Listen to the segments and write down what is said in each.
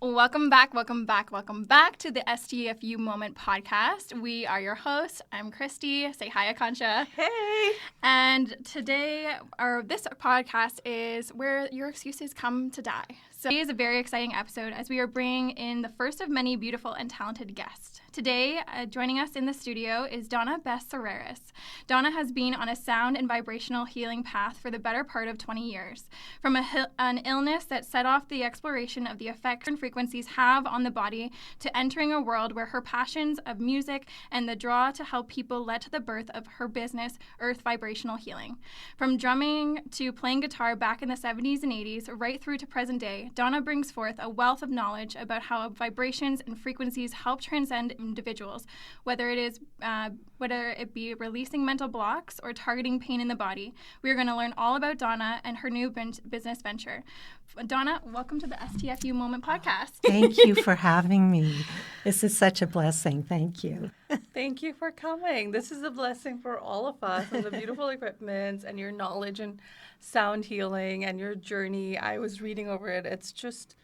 Welcome back to the STFU Moment Podcast. We are your hosts. I'm Christy. Say hi, Akansha. Hey! And today, this podcast is where your excuses come to die. So today is a very exciting episode as we are bringing in the first of many beautiful and talented guests. Today, joining us in the studio is Donna Besseras. Donna has been on a sound and vibrational healing path for the better part of 20 years. From an illness that set off the exploration of the effects and frequencies have on the body to entering a world where her passions of music and the draw to help people led to the birth of her business, Earth Vibrational Healing. From drumming to playing guitar back in the 70s and 80s, right through to present day, Donna brings forth a wealth of knowledge about how vibrations and frequencies help transcend individuals, whether it be releasing mental blocks or targeting pain in the body. We are going to learn all about Donna and her new business venture. Donna, welcome to the STFU Moment Podcast. Thank you for having me. This is such a blessing. Thank you. Thank you for coming. This is a blessing for all of us, and the beautiful equipment and your knowledge and sound healing and your journey. I was reading over it. It's just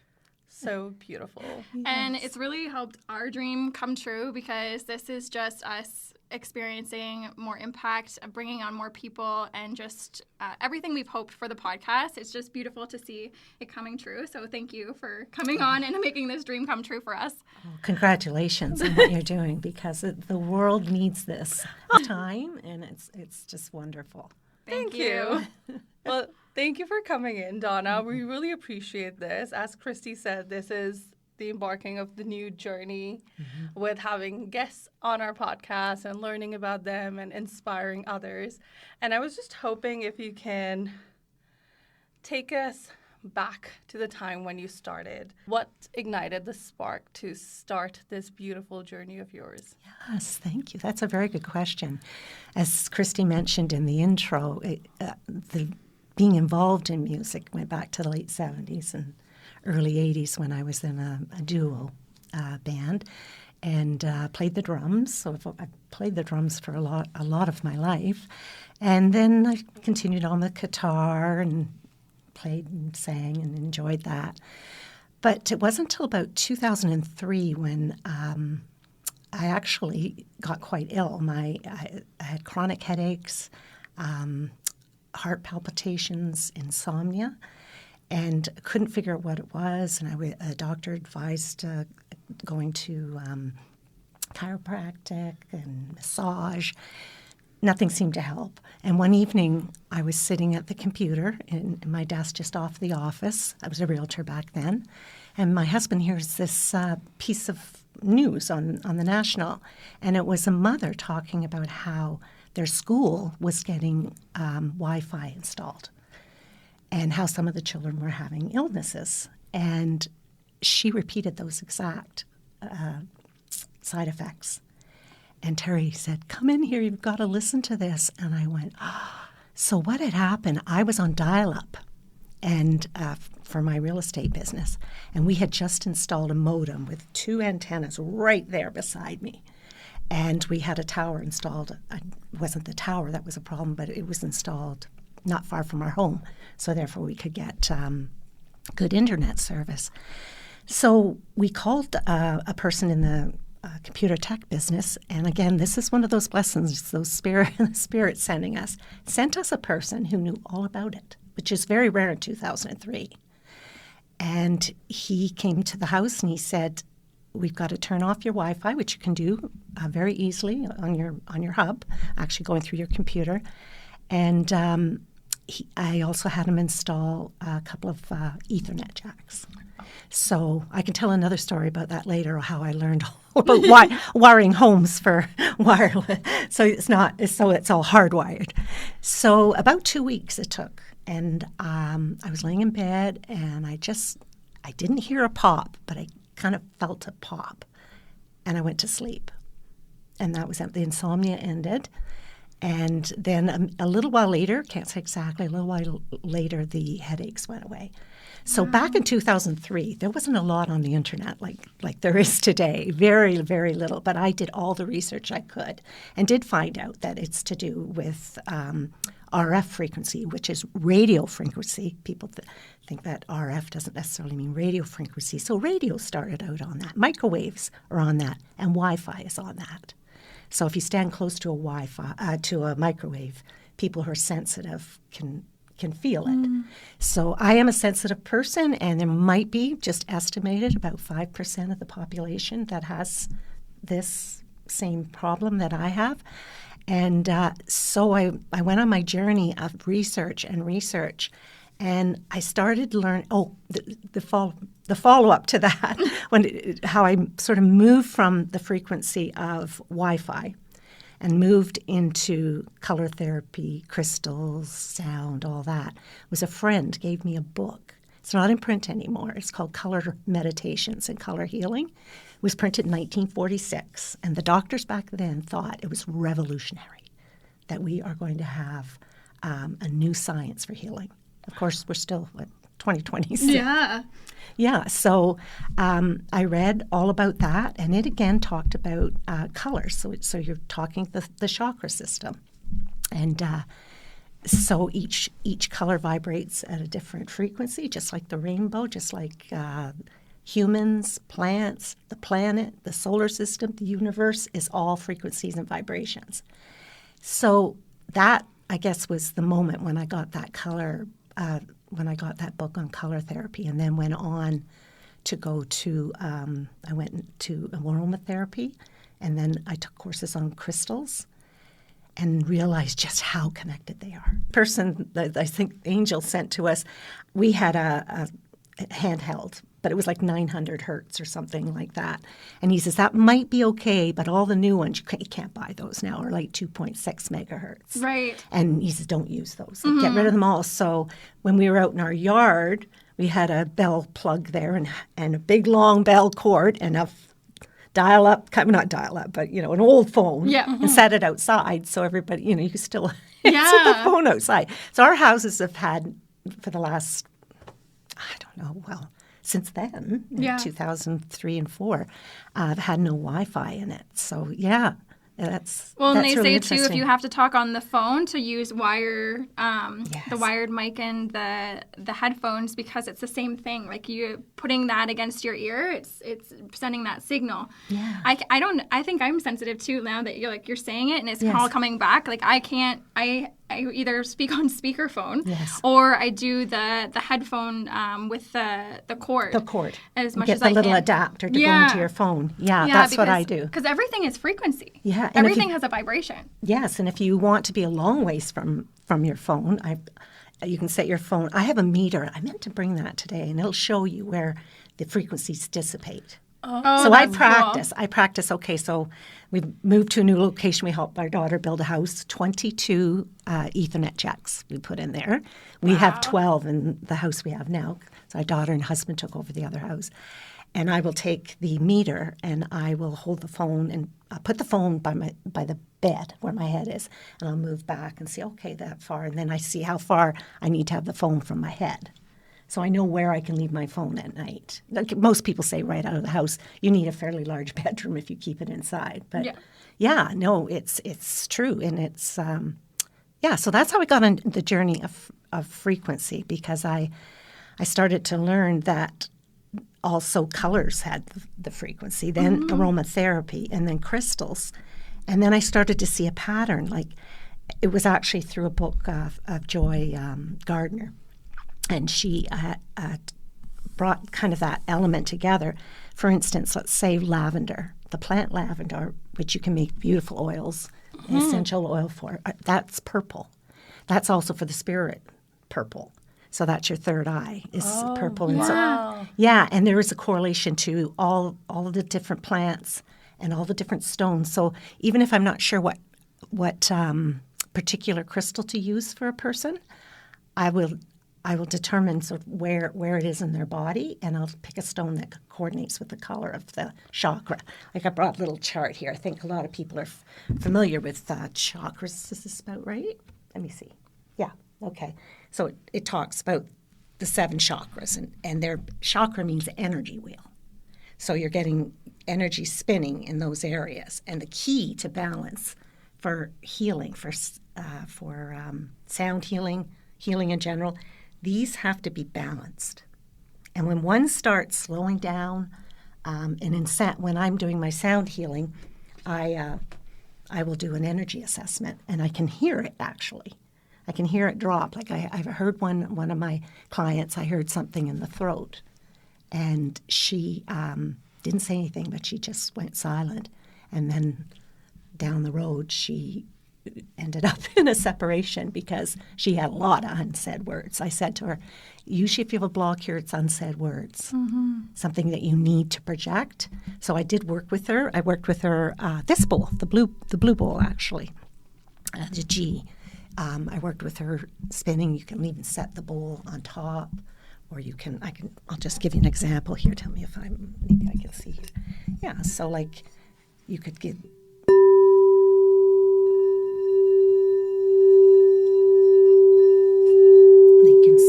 so beautiful. Yes. And it's really helped our dream come true because this is just us experiencing more impact, bringing on more people, and just everything we've hoped for the podcast. It's just beautiful to see it coming true. So thank you for coming on and making this dream come true for us. Oh, congratulations on what you're doing because the world needs this time, and it's just wonderful. Thank you. Well, thank you for coming in, Donna. We really appreciate this. As Christy said, this is the embarking of the new journey with having guests on our podcast and learning about them and inspiring others. And I was just hoping if you can take us back to the time when you started. What ignited the spark to start this beautiful journey of yours? Yes, thank you. That's a very good question. As Christy mentioned in the intro, the being involved in music went back to the late 70s and early 80s when I was in a duo band and played the drums. So I played the drums for a lot of my life. And then I continued on the guitar and played and sang and enjoyed that. But it wasn't until about 2003 when I actually got quite ill. I had chronic headaches, heart palpitations, insomnia, and couldn't figure out what it was. And a doctor advised going to chiropractic and massage. Nothing seemed to help. And one evening, I was sitting at the computer in my desk just off the office. I was a realtor back then. And my husband hears this piece of news on the National. And it was a mother talking about how their school was getting Wi-Fi installed and how some of the children were having illnesses. And she repeated those exact side effects. And Terry said, "Come in here, you've got to listen to this." And I went, So what had happened, I was on dial-up and for my real estate business. And we had just installed a modem with 2 antennas right there beside me. And we had a tower installed. It wasn't the tower that was a problem, but it was installed not far from our home. So therefore we could get good internet service. So we called a person in the computer tech business. And again, this is one of those blessings, those spirit sent us a person who knew all about it, which is very rare in 2003. And he came to the house and he said, "We've got to turn off your Wi-Fi," which you can do very easily on your hub, actually going through your computer. And I also had him install a couple of Ethernet jacks. So I can tell another story about that later, how I learned all about wiring homes for wireless. So it's all hardwired. So about 2 weeks it took, and I was laying in bed, and I didn't hear a pop, but I kind of felt a pop, and I went to sleep, and that was it. The insomnia ended. And then a little while later, can't say exactly, a little while later, the headaches went away. So back in 2003, there wasn't a lot on the internet like there is today, very, very little. But I did all the research I could and did find out that it's to do with RF frequency, which is radio frequency. People think that RF doesn't necessarily mean radio frequency. So radio started out on that. Microwaves are on that, and Wi-Fi is on that. So if you stand close to a microwave, people who are sensitive can feel it. So I am a sensitive person, and there might be, just estimated, about 5% of the population that has this same problem that I have. And so I went on my journey of research, and I started to learn. The follow-up to that, how I sort of moved from the frequency of Wi-Fi and moved into color therapy, crystals, sound, all that, was a friend gave me a book. It's not in print anymore. It's called Color Meditations and Color Healing. It was printed in 1946, and the doctors back then thought it was revolutionary, that we are going to have a new science for healing. Of course, we're still at 2026. Yeah, so I read all about that, and it again talked about colors. So you're talking the chakra system. And so each color vibrates at a different frequency, just like the rainbow, just like humans, plants, the planet, the solar system, the universe is all frequencies and vibrations. So that, I guess, was the moment when I got that when I got that book on color therapy, and then went on to go to, I went to aromatherapy, and then I took courses on crystals and realized just how connected they are. Person that I think Angel sent to us, we had a handheld, but it was like 900 hertz or something like that. And he says, that might be okay, but all the new ones, you can't buy those now, are like 2.6 megahertz. Right. And he says, don't use those. Get rid of them all. So when we were out in our yard, we had a bell plug there and a big long bell cord and a dial-up, not dial-up, but, an old phone, and set it outside so everybody, you could still answer the phone outside. So our houses have had, for the last, since then, 2003 and 4, I've had no Wi-Fi in it. So, that's and they really say, too, if you have to talk on the phone, to use the wired mic and the headphones, because it's the same thing. Like, you putting that against your ear, it's sending that signal. Yeah. I think I'm sensitive, too, now that you're saying it, and it's all coming back. Like, I either speak on speakerphone or I do the headphone with the cord. The cord. As much get as the I little can. adapter to go into your phone. Yeah, that's what I do. Because everything is frequency. Yeah. Everything has a vibration. Yes, and if you want to be a long ways from your phone, you can set your phone. I have a meter. I meant to bring that today, and it'll show you where the frequencies dissipate. So I practice. Cool. I practice. Okay, so we moved to a new location. We helped our daughter build a house. 22 Ethernet jacks we put in there. We have 12 in the house we have now. So our daughter and husband took over the other house. And I will take the meter and I will hold the phone and put the phone by the bed where my head is. And I'll move back and see, okay, that far. And then I see how far I need to have the phone from my head. So I know where I can leave my phone at night. Like most people say right out of the house, you need a fairly large bedroom if you keep it inside. But it's true. And it's, so that's how I got on the journey of frequency, because I started to learn that also colors had the frequency, then aromatherapy, and then crystals. And then I started to see a pattern. Like, it was actually through a book of Joy Gardner. And she brought kind of that element together. For instance, let's say lavender, the plant lavender, which you can make beautiful oils, essential oil for. That's purple. That's also for the spirit purple. So that's your third eye is purple. And and there is a correlation to all of the different plants and all the different stones. So even if I'm not sure what particular crystal to use for a person, I will determine sort of where it is in their body, and I'll pick a stone that coordinates with the color of the chakra. Like, I brought a little chart here. I think a lot of people are familiar with chakras. Is this about right? Let me see. Yeah, okay. So it talks about the 7 chakras, and their chakra means energy wheel. So you're getting energy spinning in those areas. And the key to balance for healing, for sound healing in general, these have to be balanced. And when one starts slowing down, when I'm doing my sound healing, I will do an energy assessment, and I can hear it actually. I can hear it drop. Like I've heard one of my clients, I heard something in the throat, and she didn't say anything, but she just went silent. And then down the road, she ended up in a separation because she had a lot of unsaid words. I said to her, usually if you have a block here, it's unsaid words, something that you need to project. So I did work with her. I worked with her, this bowl, the blue bowl actually, the G. I worked with her spinning. You can even set the bowl on top, or I'll just give you an example here. Tell me if maybe I can see here. Yeah, so like you could get,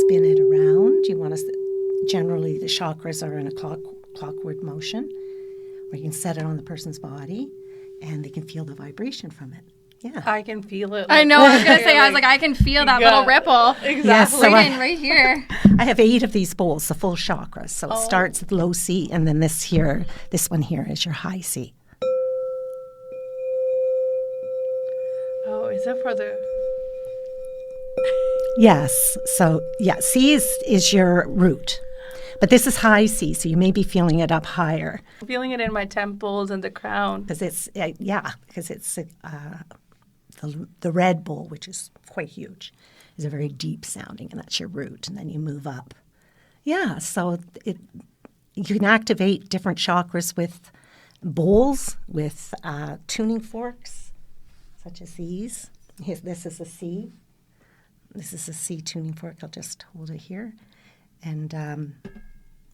spin it around. You want to, generally the chakras are in a clockwork motion, or you can set it on the person's body and they can feel the vibration from it. Yeah. I can feel it. I know, I was going to say, I was like, I can feel that little ripple. Exactly. Yes, so right here. I have 8 of these bowls, the full chakras. So it starts with low C, and then this one here is your high C. Oh, is it for the... Yes. So, yeah, C is your root. But this is high C, so you may be feeling it up higher. I'm feeling it in my temples and the crown. Because it's the red bowl, which is quite huge, is a very deep sounding, and that's your root, and then you move up. Yeah, so you can activate different chakras with bowls, with tuning forks, such as these. This is a C. This is a C tuning fork. I'll just hold it here. And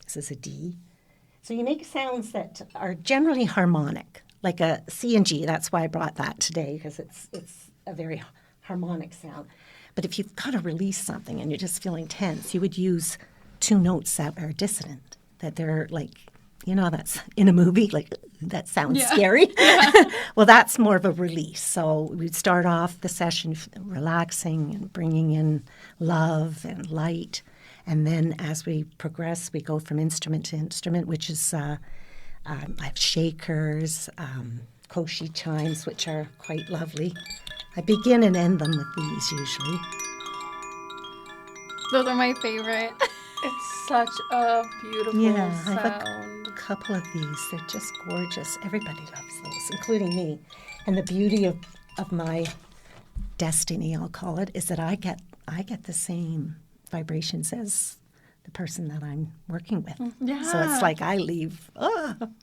this is a D. So you make sounds that are generally harmonic, like a C and G. That's why I brought that today, because it's a very harmonic sound. But if you've got to release something and you're just feeling tense, you would use 2 notes that are dissonant, that they're like, that's in a movie, like that sounds scary. Well, that's more of a release. So we'd start off the session relaxing and bringing in love and light. And then as we progress, we go from instrument to instrument, which is, I have shakers, koshi chimes, which are quite lovely. I begin and end them with these usually. Those are my favorite. It's such a beautiful sound. I have a couple of these. They're just gorgeous. Everybody loves those, including me. And the beauty of my destiny, I'll call it, is that I get the same vibrations as the person that I'm working with. Yeah. So it's like I leave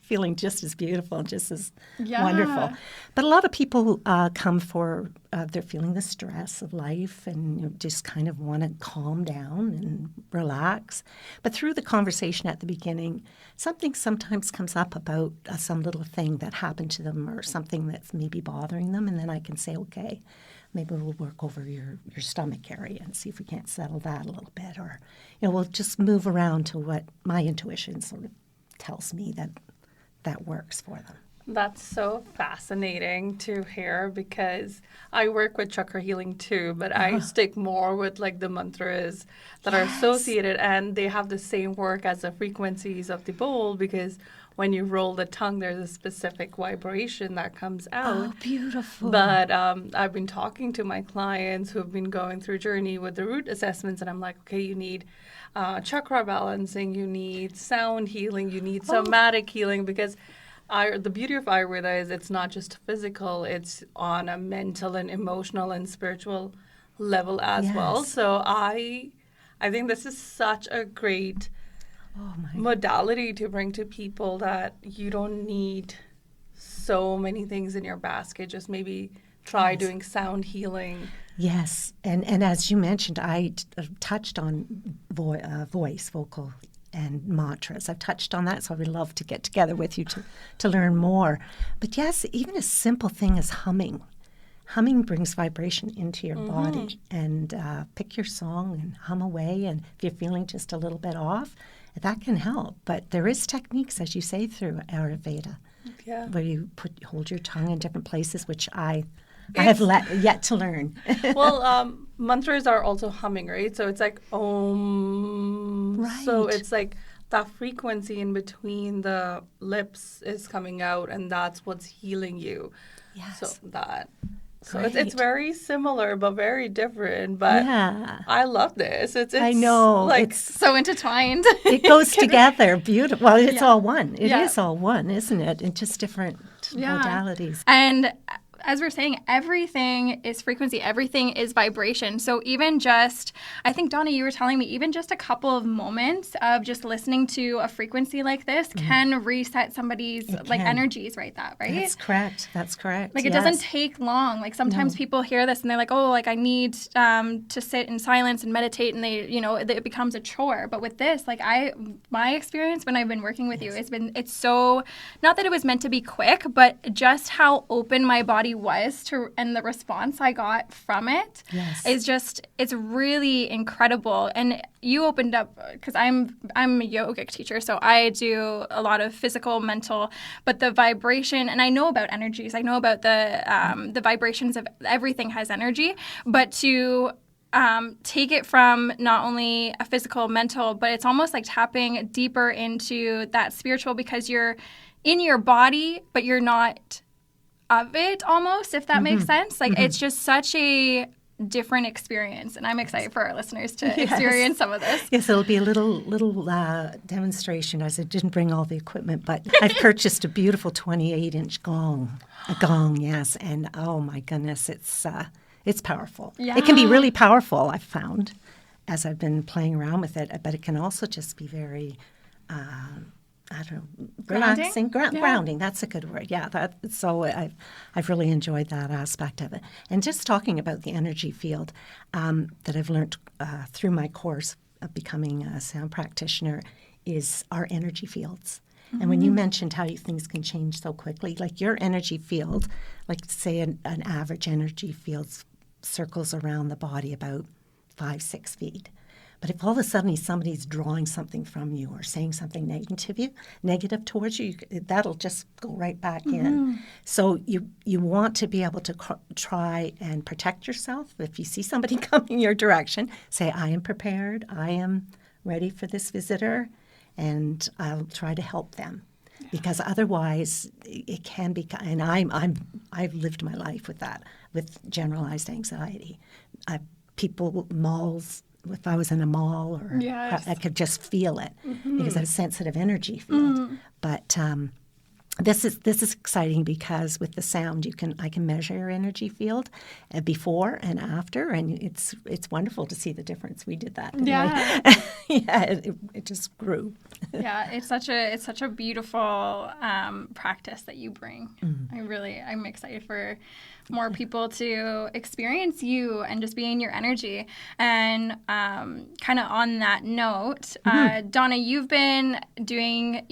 feeling just as beautiful, just as wonderful. But a lot of people come for, they're feeling the stress of life and just kind of want to calm down and relax. But through the conversation at the beginning, something sometimes comes up about some little thing that happened to them or something that's maybe bothering them. And then I can say, okay, maybe we'll work over your stomach area and see if we can't settle that a little bit. Or, we'll just move around to what my intuition sort of tells me that works for them. That's so fascinating to hear, because I work with chakra healing too, but I stick more with like the mantras that are associated, and they have the same work as the frequencies of the bowl, because when you roll the tongue, there's a specific vibration that comes out. Oh, beautiful. But I've been talking to my clients who have been going through a journey with the root assessments, and I'm like, okay, you need chakra balancing, you need sound healing, you need somatic healing, because the beauty of Ayurveda is it's not just physical, it's on a mental and emotional and spiritual level as well. So I think this is such a great modality to bring to people, that you don't need so many things in your basket. Just maybe try doing sound healing. Yes, and as you mentioned, I touched on vocal and mantras. I've touched on that, so I would love to get together with you to learn more. But yes, even a simple thing as humming. Humming brings vibration into your body. And pick your song and hum away. And if you're feeling just a little bit off, that can help. But there is techniques, as you say, through Ayurveda, where you hold your tongue in different places, which I I have yet to learn. Well, mantras are also humming, right? So it's like Om. Right. So it's like that frequency in between the lips is coming out, and that's what's healing you. Yes. So it's very similar but very different. But yeah. I love this. It's I know. like it's so intertwined. It goes together. Beautiful. Well, it's all one. It Yeah. is all one, isn't it? In just different modalities. And as we're saying, everything is frequency, everything is vibration. So even just, I think, Donna, you were telling me, even just a couple of moments of just listening to a frequency like this can reset somebody's energies right? That's correct. Like it doesn't take long. Like sometimes people hear this and they're like, oh, like I need to sit in silence and meditate, and they, it becomes a chore. But with this, like my experience when I've been working with you, it's so, not that it was meant to be quick, but just how open my body was to, and the response I got from it is just, it's really incredible. And you opened up, because I'm a yogic teacher, so I do a lot of physical, mental, but the vibration, and I know about energies, I know about the vibrations of everything has energy, but to take it from not only a physical, mental, but it's almost like tapping deeper into that spiritual, because you're in your body, but you're not of it almost, if that makes sense. Like it's just such a different experience, and I'm excited for our listeners to experience some of this. Yes, it'll be a little demonstration, as I didn't bring all the equipment, but I've purchased a beautiful 28-inch gong. A gong, yes, and oh my goodness, it's powerful. Yeah. It can be really powerful, I've found, as I've been playing around with it, but it can also just be very I don't know, relaxing, grounding. That's a good word. Yeah. So I've really enjoyed that aspect of it. And just talking about the energy field that I've learned through my course of becoming a sound practitioner is our energy fields. And when you mentioned how things can change so quickly, like your energy field, like say an average energy field circles around the body about 5-6 feet. But if all of a sudden somebody's drawing something from you or saying something negative towards you, that'll just go right back in. So you want to be able to try and protect yourself. If you see somebody coming your direction, say, I am prepared, I am ready for this visitor, and I'll try to help them. Because otherwise it can be, and I've lived my life with that, with generalized anxiety. Malls, if I was in a mall, or I could just feel it because I have a sensitive energy field. But this is exciting because with the sound I can measure your energy field before and after, and it's wonderful to see the difference. We did that. It just grew. It's such a beautiful practice that you bring. I'm excited for more people to experience you and just be in your energy. And kind of on that note, Donna, you've been in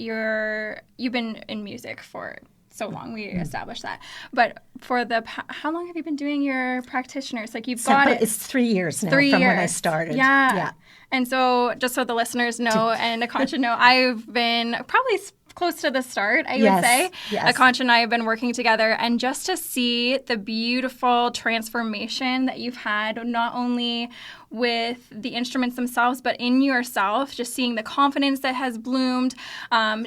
music for so long. We established that. But for how long have you been doing your practitioners? Like It's 3 years now when I started. Yeah. And so just so the listeners know and Akansha know, I've been probably close to the start, I would say. Yes. Akansha and I have been working together, and just to see the beautiful transformation that you've had, not only with the instruments themselves, but in yourself, just seeing the confidence that has bloomed,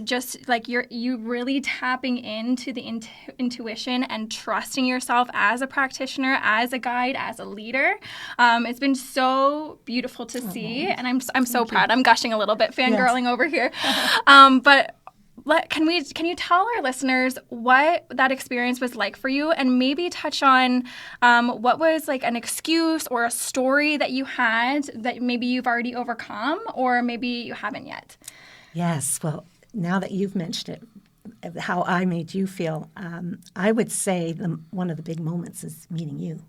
just like you really tapping into the intuition and trusting yourself as a practitioner, as a guide, as a leader. It's been so beautiful to see, and I'm so proud. I'm gushing a little bit, fangirling over here. But can you tell our listeners what that experience was like for you, and maybe touch on what was like an excuse or a story that you had that maybe you've already overcome, or maybe you haven't yet? Yes. Well, now that you've mentioned it, how I made you feel, I would say one of the big moments is meeting you.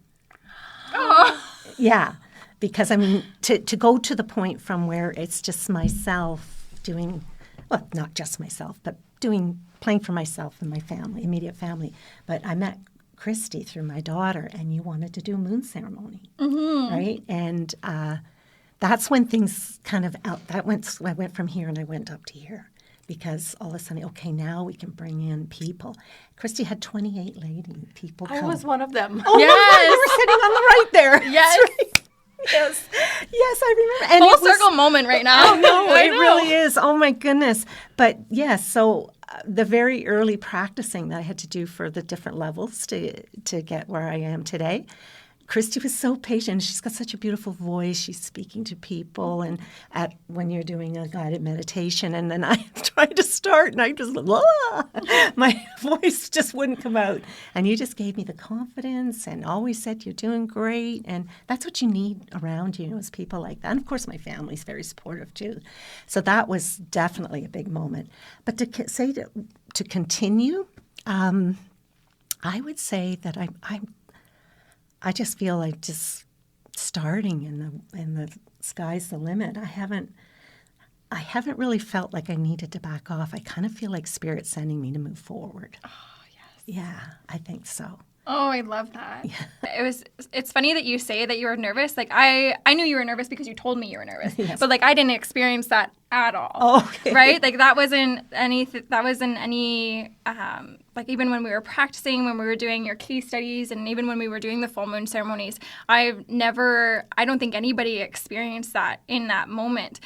Oh. Yeah. Because, I mean, to go to the point from where it's just myself doing, well, not just myself, but playing for myself and my family, immediate family. But I met Christy through my daughter, and you wanted to do a moon ceremony, right? And that's when things kind of I went from here and I went up to here because all of a sudden, okay, now we can bring in people. Christy had 28 people come. I was one of them. Oh, Yes. you were sitting on the right there. Yes. That's right. Yes, I remember. And Full circle moment right now. Oh, no, I it know. really is. Oh, my goodness. But yes, so the very early practicing that I had to do for the different levels to get where I am today, Christy was so patient. She's got such a beautiful voice. She's speaking to people, and when you're doing a guided meditation, and then I tried to start, and I just, my voice just wouldn't come out. And you just gave me the confidence, and always said you're doing great, and that's what you need around you, is people like that. And of course, my family's very supportive too. So that was definitely a big moment. But to continue, I would say that I just feel like just starting and the sky's the limit. I haven't really felt like I needed to back off. I kind of feel like Spirit's sending me to move forward. Oh, yes. Yeah, I think so. Oh, I love that. Yeah. It's funny that you say that you were nervous. Like I knew you were nervous because you told me you were nervous. Yes. But like I didn't experience that at all. Oh, okay. Right? Like that wasn't any like even when we were practicing, when we were doing your case studies, and even when we were doing the full moon ceremonies, I don't think anybody experienced that in that moment.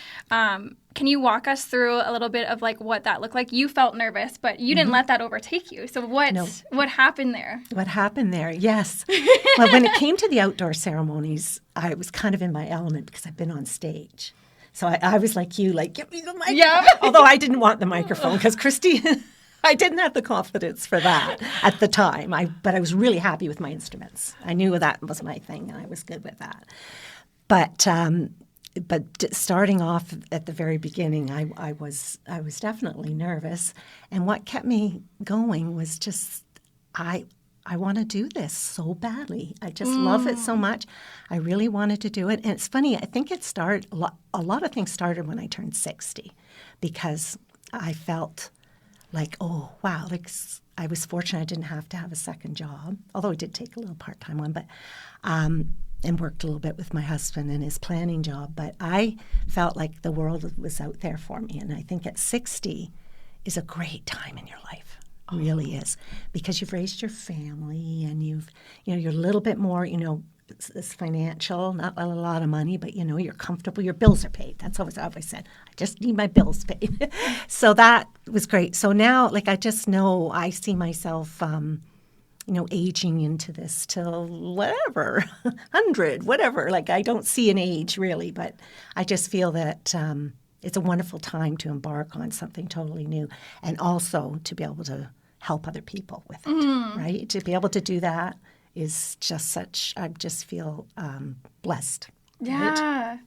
Can you walk us through a little bit of like what that looked like? You felt nervous, but you didn't let that overtake you. So what happened there? What happened there? Yes. Well, when it came to the outdoor ceremonies, I was kind of in my element because I've been on stage. So I was like you, like, give me the microphone. Yeah. Although I didn't want the microphone because Christy, I didn't have the confidence for that at the time. But I was really happy with my instruments. I knew that was my thing, and I was good with that. But starting off at the very beginning, I was definitely nervous. And what kept me going was just I want to do this so badly. I just love it so much. I really wanted to do it. And it's funny, I think it started, a lot of things started when I turned 60 because I felt like, oh, wow, like I was fortunate I didn't have to have a second job, although I did take a little part-time one, but and worked a little bit with my husband in his planning job. But I felt like the world was out there for me. And I think at 60 is a great time in your life. Really is, because you've raised your family and you're a little bit more, it's financial, not a lot of money, but you're comfortable. Your bills are paid. That's always I've said. I just need my bills paid. So that was great. So now, like, I just know I see myself, aging into this till whatever, 100, whatever. Like, I don't see an age really, but I just feel that it's a wonderful time to embark on something totally new, and also to be able to help other people with it, right? To be able to do that is just I just feel blessed. Yeah. Right?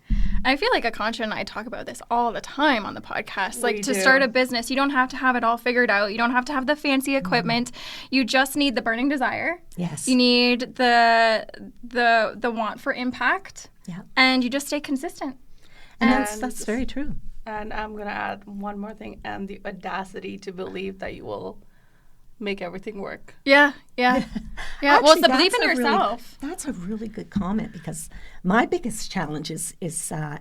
I feel like Akansha and I talk about this all the time on the podcast. Like, to do. start a business, you don't have to have it all figured out. You don't have to have the fancy equipment. You just need the burning desire. Yes. You need the want for impact. Yeah. And you just stay consistent. And that's very true. And I'm going to add one more thing, and the audacity to believe that you will make everything work. Yeah. Well, it's the belief in yourself. That's a really good comment, because my biggest challenge is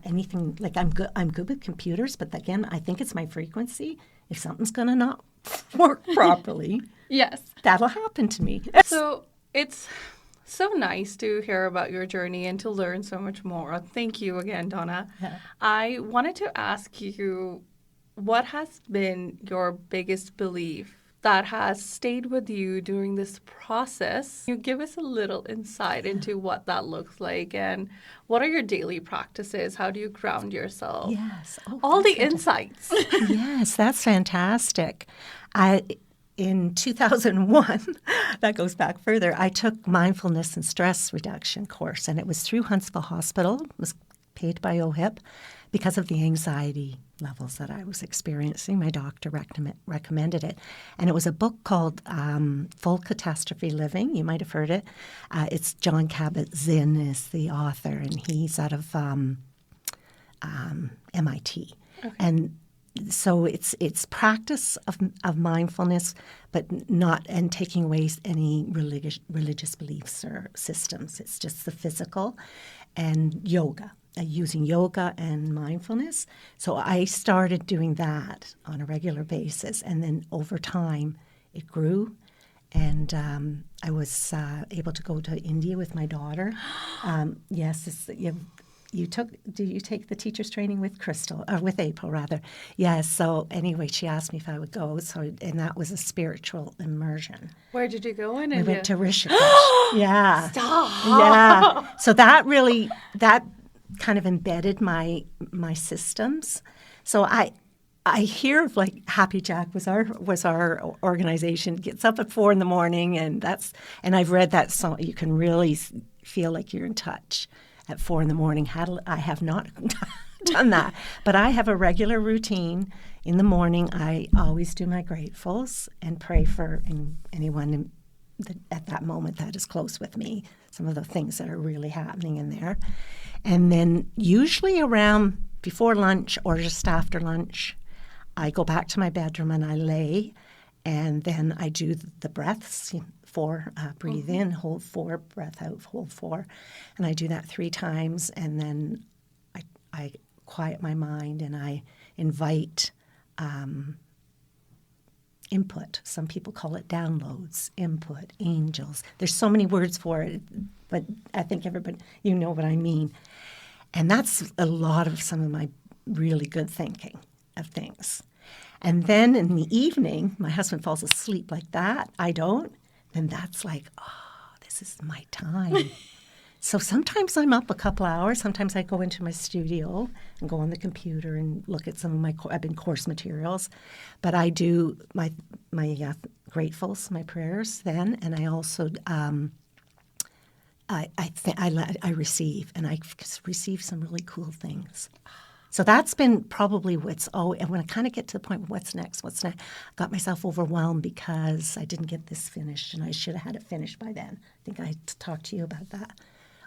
anything, like I'm good with computers, but again, I think it's my frequency. If something's going to not work properly, Yes. that'll happen to me. So it's so nice to hear about your journey and to learn so much more. Thank you again, Donna. Yeah. I wanted to ask you, what has been your biggest belief that has stayed with you during this process? Can you give us a little insight into what that looks like, and what are your daily practices? How do you ground yourself? Yes. Oh, All the that's insights. Yes, that's fantastic. In 2001, that goes back further, I took mindfulness and stress reduction course, and it was through Huntsville Hospital. It was paid by OHIP because of the anxiety levels that I was experiencing. My doctor recommended it. And it was a book called Full Catastrophe Living. You might have heard it. It's John Kabat-Zinn is the author, and he's out of MIT. Okay. And so it's practice of mindfulness, but not and taking away any religious beliefs or systems. It's just the physical and yoga. using yoga and mindfulness. So I started doing that on a regular basis, and then over time it grew. And I was able to go to India with my daughter. Yes, do you take the teacher's training with Crystal, or with April rather? Yes. So anyway, she asked me if I would go. And that was a spiritual immersion. Where did you go in We India? went to Rishikesh. Yeah. Stop. Yeah. So that kind of embedded my systems. So I hear of like Happy Jack was our organization, gets up at 4 a.m. and I've read that song. You can really feel like you're in touch at 4 a.m. I have not done that, but I have a regular routine in the morning. I always do my gratefuls and pray for anyone at that moment that is close with me, some of the things that are really happening in there. And then usually around before lunch or just after lunch, I go back to my bedroom and I lay, and then I do the breaths, 4, breathe in, hold 4, breath out, hold 4. And I do that 3 times, and then I quiet my mind and I invite input. Some people call it downloads, input, angels. There's so many words for it, but I think everybody, you know what I mean. And that's a lot of some of my really good thinking of things. And then in the evening, my husband falls asleep like that. I don't. And that's like, oh, this is my time. So sometimes I'm up a couple hours. Sometimes I go into my studio and go on the computer and look at some of my course materials. But I do my gratefuls, my prayers then, and I also I receive, and I receive some really cool things. So that's been probably and when I kind of get to the point, what's next? I got myself overwhelmed because I didn't get this finished, and I should have had it finished by then. I think I talked to you about that.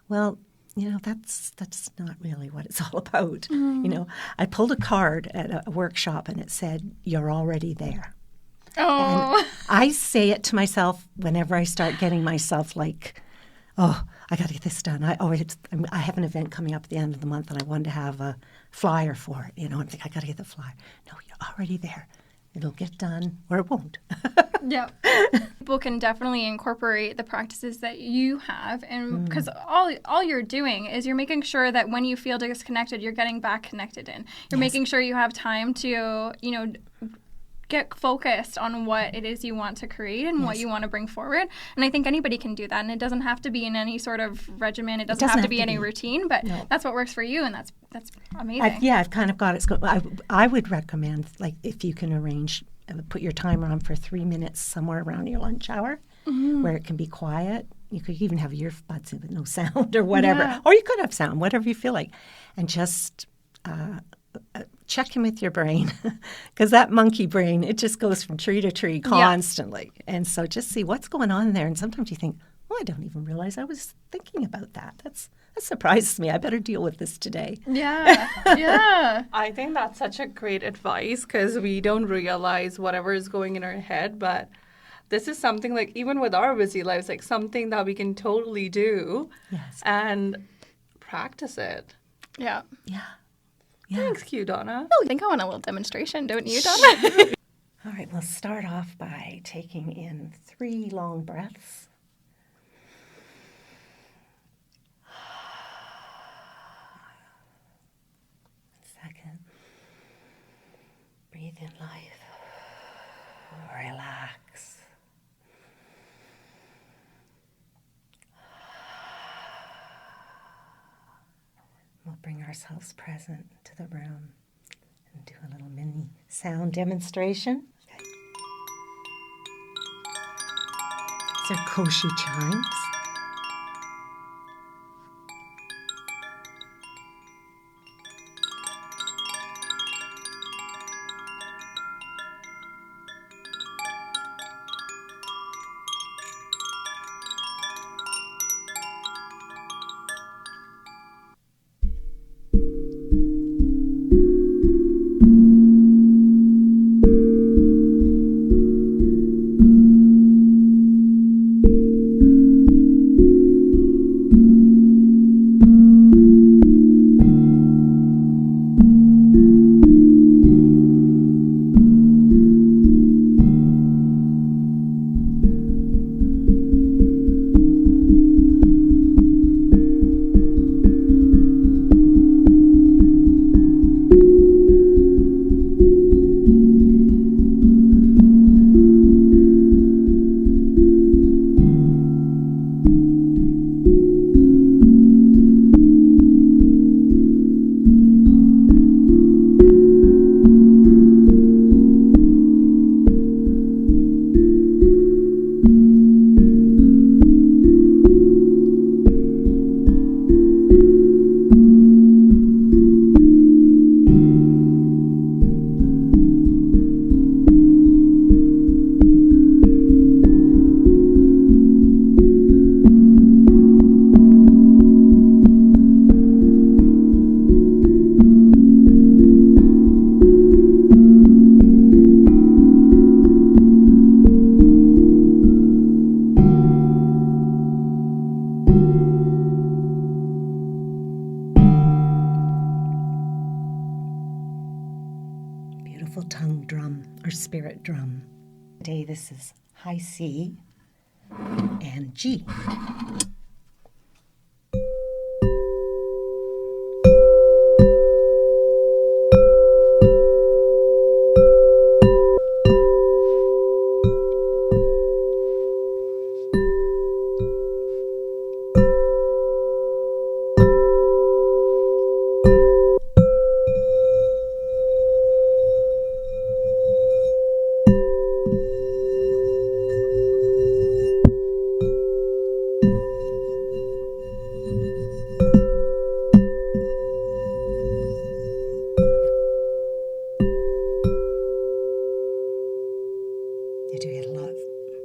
Well, that's not really what it's all about. I pulled a card at a workshop, and it said, "You're already there." Oh. And I say it to myself whenever I start getting myself like, oh, I got to get this done. I have an event coming up at the end of the month, and I wanted to have a flyer for it. I'm thinking, I got to get the flyer. No, you're already there. It'll get done, or it won't. Yeah. People can definitely incorporate the practices that you have, and because all you're doing is you're making sure that when you feel disconnected, you're getting back connected in. You're making sure you have time to, get focused on what it is you want to create and what you want to bring forward. And I think anybody can do that, and it doesn't have to be in any sort of regimen. It doesn't have to be any routine, but that's what works for you, and that's amazing. I've kind of got it. I would recommend, like, if you can arrange, put your timer on for 3 minutes somewhere around your lunch hour, where it can be quiet. You could even have earbuds in with no sound or whatever, or you could have sound, whatever you feel like, and just check in with your brain, because that monkey brain, it just goes from tree to tree constantly. And so just see what's going on there. And sometimes you think, oh, I don't even realize I was thinking about that. That surprises me. I better deal with this today. Yeah. I think that's such a great advice, because we don't realize whatever is going in our head, but this is something, like, even with our busy lives, like, something that we can totally do and practice it. Yeah. Thanks, you, Donna. I think I want a little demonstration, don't you, Donna? All right, we'll start off by taking in 3 long breaths. Second, breathe in life. Relax. We'll bring ourselves present to the room and do a little mini sound demonstration. Okay. These are Koshi chimes. this is high C and G.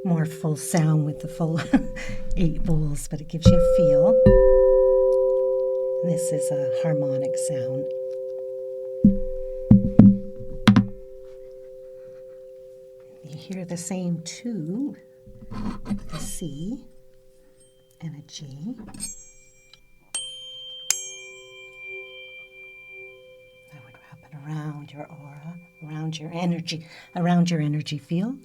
More full sound with the full 8 bowls, but it gives you a feel. And this is a harmonic sound. You hear the same 2, a C and a G. I would wrap it around your aura, around your energy field.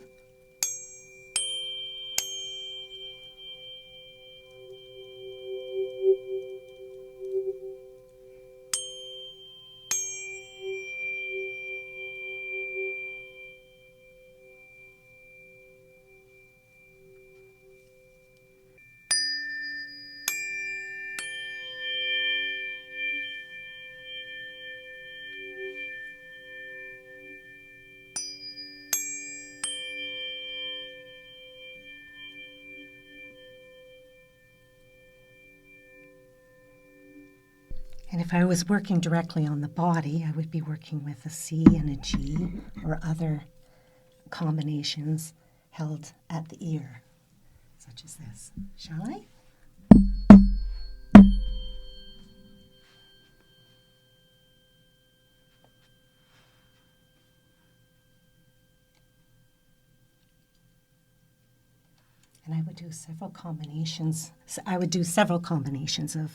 And if I was working directly on the body, I would be working with a C and a G or other combinations held at the ear, such as this. Shall I? And I would do several combinations. So I would do several combinations of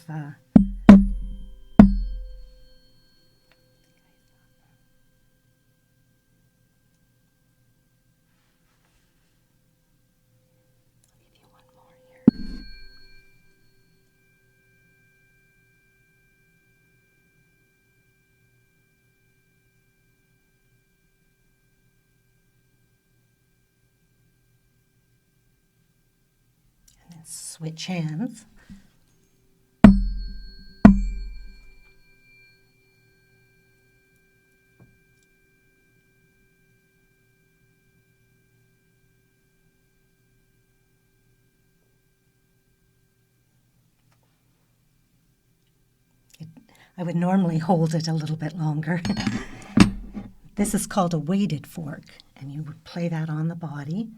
switch hands. I would normally hold it a little bit longer. This is called a weighted fork, and you would play that on the body.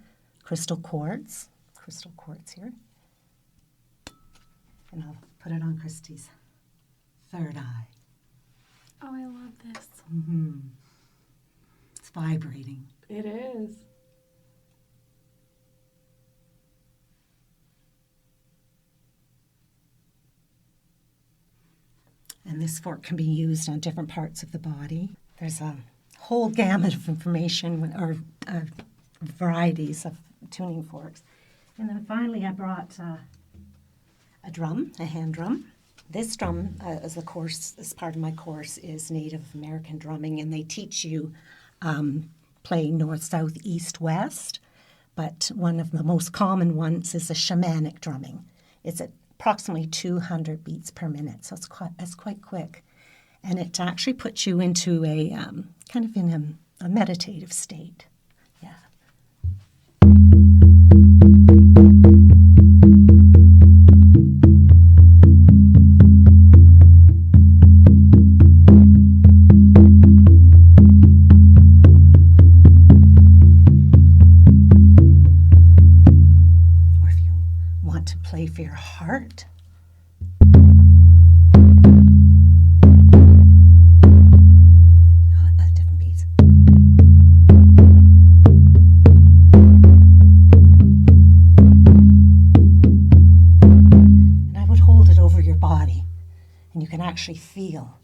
Crystal quartz here. And I'll put it on Christy's third eye. Oh, I love this. Mm-hmm. It's vibrating. It is. And this fork can be used on different parts of the body. There's a whole gamut of information or varieties of tuning forks. And then finally I brought a drum, a hand drum. This drum, as part of my course, is Native American drumming, and they teach you playing north, south, east, west. But one of the most common ones is a shamanic drumming. It's at approximately 200 beats per minute, so it's quite quick. And it actually puts you into a kind of in a meditative state. Yeah. Play for your heart. Different beats. And I would hold it over your body, and you can actually feel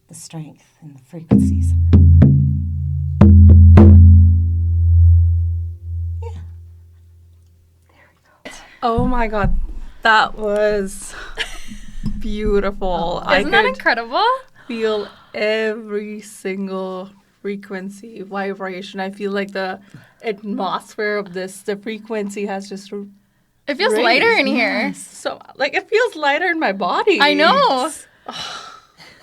the strength and the frequencies. Yeah. Oh my God, that was beautiful. Isn't that incredible? Feel every single frequency, vibration. I feel like the atmosphere of the frequency has just It feels raised. lighter in here. So, like, it feels lighter in my body. I know.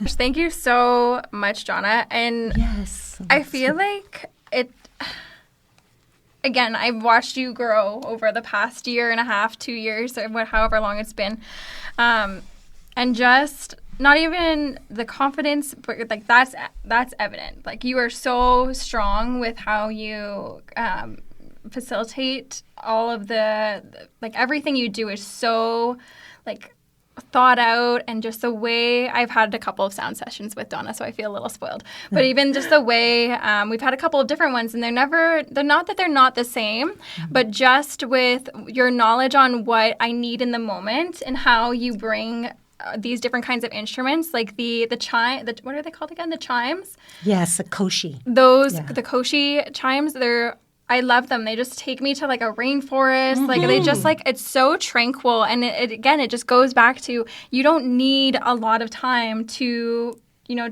Thank you so much, Donna. And Yes. I feel like it, again, I've watched you grow over the past year and a half, 2 years, or however long it's been. And just not even the confidence, but like that's evident. Like you are so strong with how you facilitate all of like everything you do is so like thought out, and just the way I've had a couple of sound sessions with Donna, so I feel a little spoiled. But even just the way we've had a couple of different ones, and they're not that they're not the same, but just with your knowledge on what I need in the moment and how you bring these different kinds of instruments, like the chime, what are they called again? The chimes? Yes, a koshi. The koshi chimes, I love them. They just take me to like a rainforest. Mm-hmm. Like they just like, it's so tranquil. And it just goes back to, you don't need a lot of time to,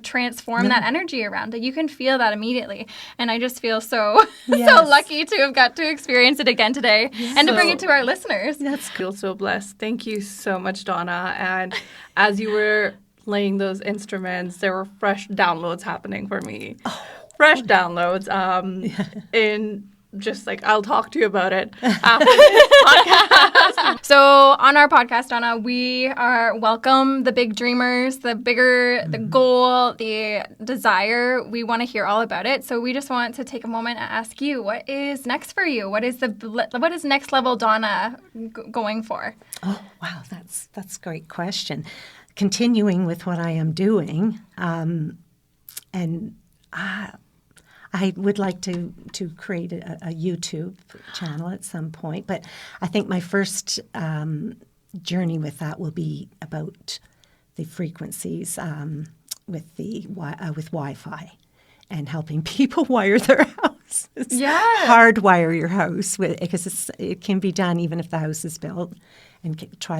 transform that energy around it. You can feel that immediately. And I just feel so lucky to have got to experience it again today and to bring it to our listeners. That's cool. So blessed. Thank you so much, Donna. And as you were playing those instruments, there were fresh downloads happening for me. Fresh downloads in just like, I'll talk to you about it after this podcast. So on our podcast, Donna, we welcome the big dreamers, the goal, the desire. We want to hear all about it. So we just want to take a moment and ask you, what is next for you? What is next level Donna going for? Oh, wow. That's a great question. Continuing with what I am doing, I would like to create a YouTube channel at some point, but I think my first journey with that will be about the frequencies with Wi-Fi and helping people wire their houses. Yeah, hardwire your house because it can be done even if the house is built, and try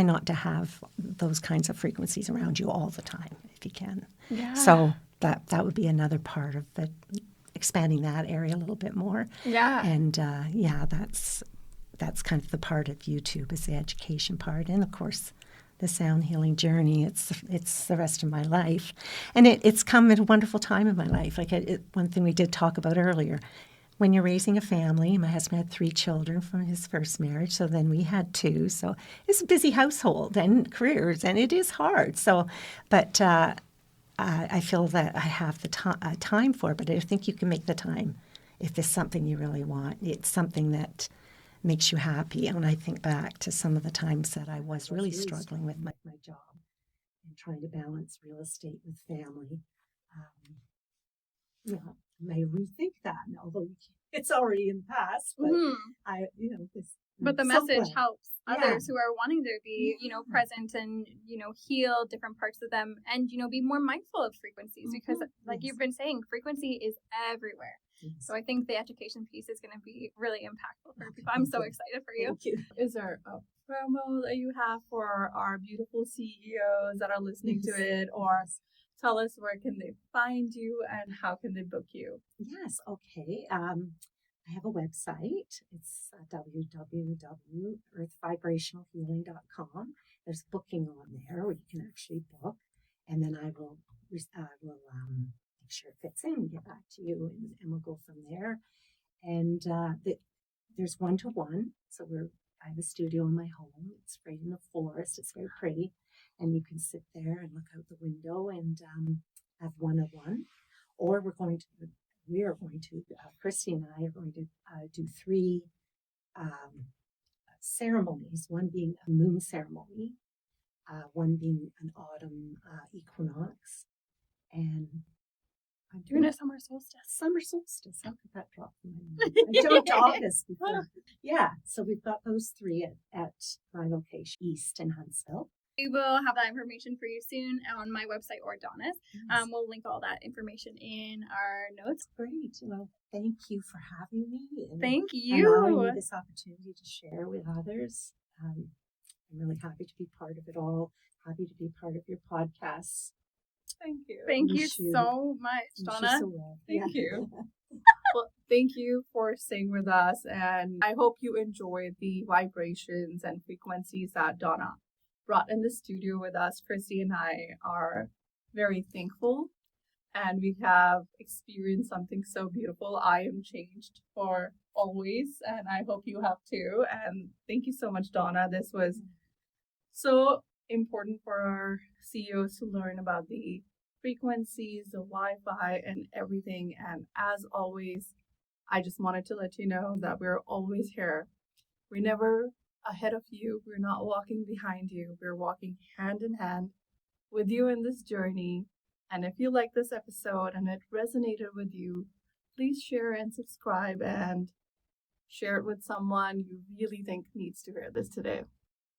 not to have those kinds of frequencies around you all the time if you can. Yeah. So that would be another part of it, expanding that area a little bit more. Yeah. And that's kind of the part of YouTube is the education part, and of course the sound healing journey. It's the rest of my life, and it's come at a wonderful time in my life. Like one thing we did talk about earlier. When you're raising a family, my husband had 3 children from his first marriage, so then we had 2. So it's a busy household and careers, and it is hard. So, but I feel that I have the time for it, but I think you can make the time if it's something you really want. It's something that makes you happy. And when I think back to some of the times that I was really struggling with my job and trying to balance real estate with family, I may rethink that, although it's already in the past. But But the message helps others who are wanting to be, present and, heal different parts of them and, be more mindful of frequencies because like you've been saying, frequency is everywhere. Yes. So I think the education piece is going to be really impactful for people. I'm so excited for you. Thank you. Is there a promo that you have for our beautiful CEOs that are listening to it, or tell us where can they find you and how can they book you? Yes. Okay. I have a website. It's www.earthvibrationalhealing.com. There's booking on there where you can actually book, and then I will make sure it fits in and get back to you, and we'll go from there. And there's 1-to-1. So I have a studio in my home. It's right in the forest. It's very pretty, and you can sit there and look out the window and have 1-on-1. Or we are going to, Christy and I are going to do 3 ceremonies, one being a moon ceremony, one being an autumn equinox, and I'm doing a summer solstice. Summer solstice. How could that drop from my mind? I jumped August before. Yeah, so we've got those 3 at my location, East in Huntsville. We will have that information for you soon on my website or Donna's. Yes. We'll link all that information in our notes. Great. Well, thank you for having me. And Thank allowing me you. this opportunity to share with others. I'm really happy to be part of it all. Happy to be part of your podcast. Thank you. Thank you Wish you- so much, Wish Donna. you so well. Thank you. Well, thank you for staying with us, and I hope you enjoyed the vibrations and frequencies that Donna brought in the studio with us. Christy and I are very thankful, and we have experienced something so beautiful. I am changed for always, and I hope you have too. And thank you so much, Donna. This was so important for our CEOs to learn about the frequencies, the Wi-Fi, and everything. And as always, I just wanted to let you know that we're always here. We're never ahead of you. We're not walking behind you. We're walking hand in hand with you in this journey. And if you like this episode and it resonated with you, please share and subscribe and share it with someone you really think needs to hear this today.